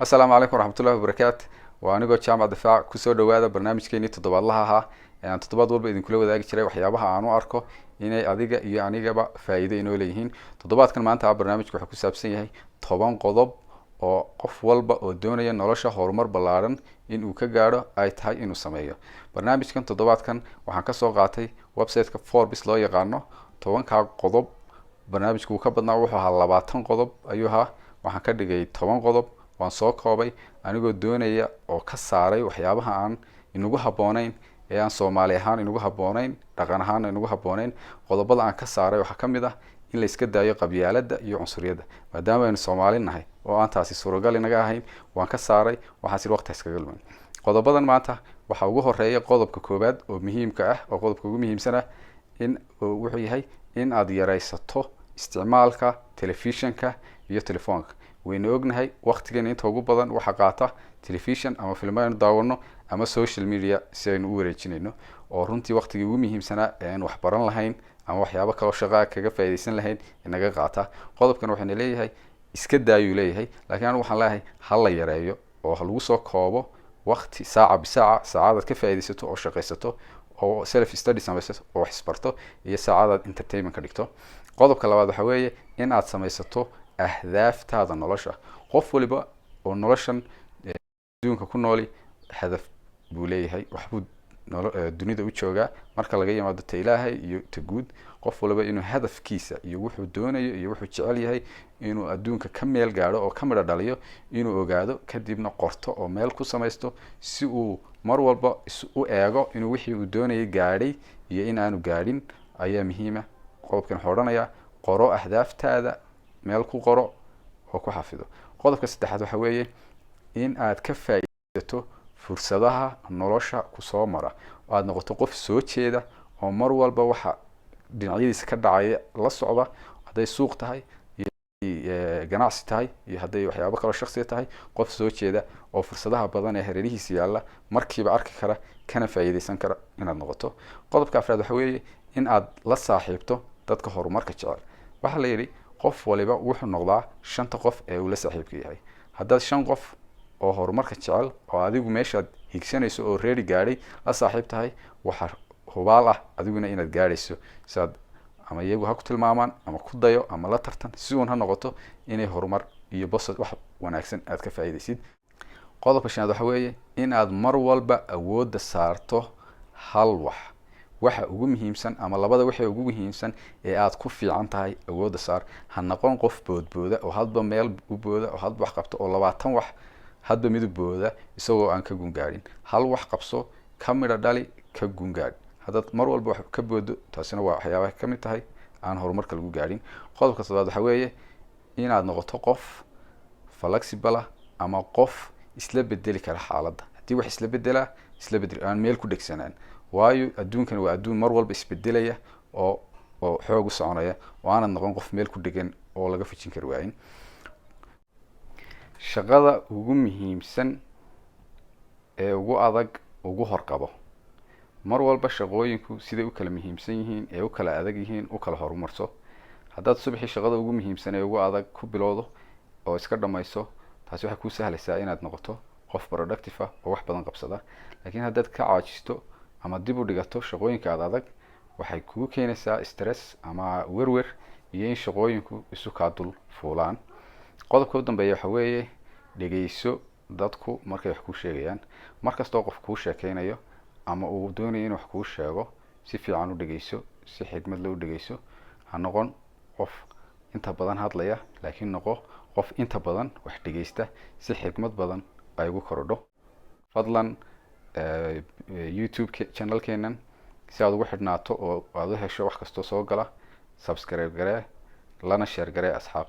السلام عليكم ورحمة الله وبركاته. وأنا جو جامعة دفاع كسر دوادا برنامج كيني تطبق لها ها يعني تطبق دول بإذن كل وذاك شري وحيابها عنو أركو إني أديجا يعني جبا فائدة إنه ليهين تطبقات كان معناتها برنامج كحكو سابسين هي طبعا قضب أو قف والبا ودونيا نلاشة هرمر بلارن إن وكجارة أي تهاي إنه سمية برنامج كان تطبقات كان وحكسو قاطي ويب سايت كفور بس لا يقارنه طبعا كقضب برنامج كوكبنا وحها لبعتن قضب أيها وحكدي طبعا قضب waan soo koobay anigoo doonaya oo ka saaray waxyaabaha aan inagu haboonayn ee aan Soomaali ahaan inagu haboonayn dhaqan ahaan inagu haboonayn qodobada aan ka saaray waxa kamid ah in la iska daayo qabyaaladda iyo cunsuriyadda maadaama aynu Soomaali nahay oo aan taasi suuragal inaga ahayn waan ka saaray waxa si waqti iska galman qodobadan maanta waxa ugu horeeya qodobka koobaad oo muhiimka ah oo qodobka ugu muhiimsan ah in wuxuu yahay in aad yaraysato isticmaalka telefishanka iyo telefoonka waynu ognahay waqtigeena inta ugu badan waxa qaata television ama filmaan daawano ama social media si aynu u wareejinayno oo runtii waqtigii ugu muhiimsanaa ee aan wax baran lahayn ama waxyaabo kale oo shaqo kaga faa'iideysan lahayn inaga qaata qodobkan waxaan leeyahay iska daayo leeyahay laakiin aan waxaan leeyahay hal la yareeyo oo lagu soo koobo waqti saaca bisaaca saacad ka faa'iideysato oo shaqaysato oo self study samaysato oo wax isbarto iyo saacad entertainment ka dhigto qodobka labaad waxa weeye in aad samaysato ahdaaftaada nolosha qof waliba oo noloshan adduunka ku nooli hadaf buu leeyahay wax buu dunida u joogaa marka laga yimaado ta Ilaahay iyo ta guud qof waliba inuu hadafkiisa iyo wuxuu doonayo iyo wuxuu jecel yahay inuu adduunka ka meel gaaro oo ka midho dhaliyo inuu ogaado kadibna qorto oo meel ku samaysto si uu mar walba u eego inuu wixii uu doonayay gaadhay iyo in aanu gaadhin ayaa muhiim ah qodobkan xooranayaa qoro ahdaaftaada meel ku qoro oo ku xafido qodobka saddexaad waxa weeye in aad ka faa'iideysato fursadaha nolosha ku soo mara oo aad noqoto qof soo jeeda oo mar walba waxa dhinacyadiisa ka dhacaya la socda haday suuq tahay iyo ganacsi tahay iyo haday waxyaabo kale shakhsi tahay qof soo jeeda oo fursadaha badan ee hareerihiisa yaala markiiba arki kara kana faa'iideysan kara inaad noqoto qodobka afraad waxa weeye in aad la saaxiibto dadka horumarka jecel waxa la yiri qof waliba wuxuu noqdaa shanta qof ee uu la saaxiibka yahay haddaad shan qof oo horumarka jecel oo adigu meeshaad higsanayso oo reeri gaadhay la saaxiib tahay waxa hubaal ah adiguna inaad gaadhayso saad ama iyagu ha ku tilmaamaan ama ku dayo ama la tartan si uun ha noqoto inay horumar iyo bosad wax wanaagsan aad ka faa'iideysid qodobka shanaad waxa weeye in aad mar walba awoodda saarto hal waxa ugu muhiimsan ama labada wixii ugu muhiimsan ee aad ku fiican tahay awoodda saar ha noqon qof boodbooda oo hadba meel u booda oo hadba wax qabto oo 20 wax hadba mid u booda isagoo aan ka gungaarin hal wax qabso ka midho dhali ka gungaad haddaad mar walba wax ka boodo taasina waa waxyaabaha ka mid tahay aan horumarka lagu gaarin qodobka toddobaad waxa weeye inaad noqoto qof flexible ama qof isla bedeli kara xaaladda haddii wax isla bedela aan meel ku dhegsanaan waayo adduunkan waa adduun mar walba isbedelaya oo xoog u soconaya oo aanad noqon qof meel ku dhegan oo laga fujin karo waayin shaqada ugu muhiimsan ee ugu adag ugu horqabo mar walba shaqooyinku sida u kala muhiimsan yihiin ee u kala adag yihiin u kala horumarso haddaad subaxii shaqada ugu muhiimsan ee ugu adag ku bilowdo oo iska dhamayso taasi waxay kuu sahlaysaa inaad noqoto qof productive ah oo wax badan qabsada laakiin haddaad ka caajisto ama dib u dhigato shaqooyinka adag waxay kugu keenaysaa stress ama werwer iyo in shaqooyinku isu ka dul fuulaan qodobka ugu dambeeya waxa weeye dhageyso dadku markay wax ku sheegayaan markastoo qof ku sheekeynayo ama uu doonayo inuu wax ku sheego si fiican u dhageyso si xigmad leh u dhageyso ha noqon qof inta badan hadlaya laakiin noqo qof inta badan wax dhageysta si xigmad badan ay ugu korodho fadlan YouTube channel keenan si aad ugu xidhnaato oo aad u hesho wax kasta soo gala subscribe garee lana share garee asxaabta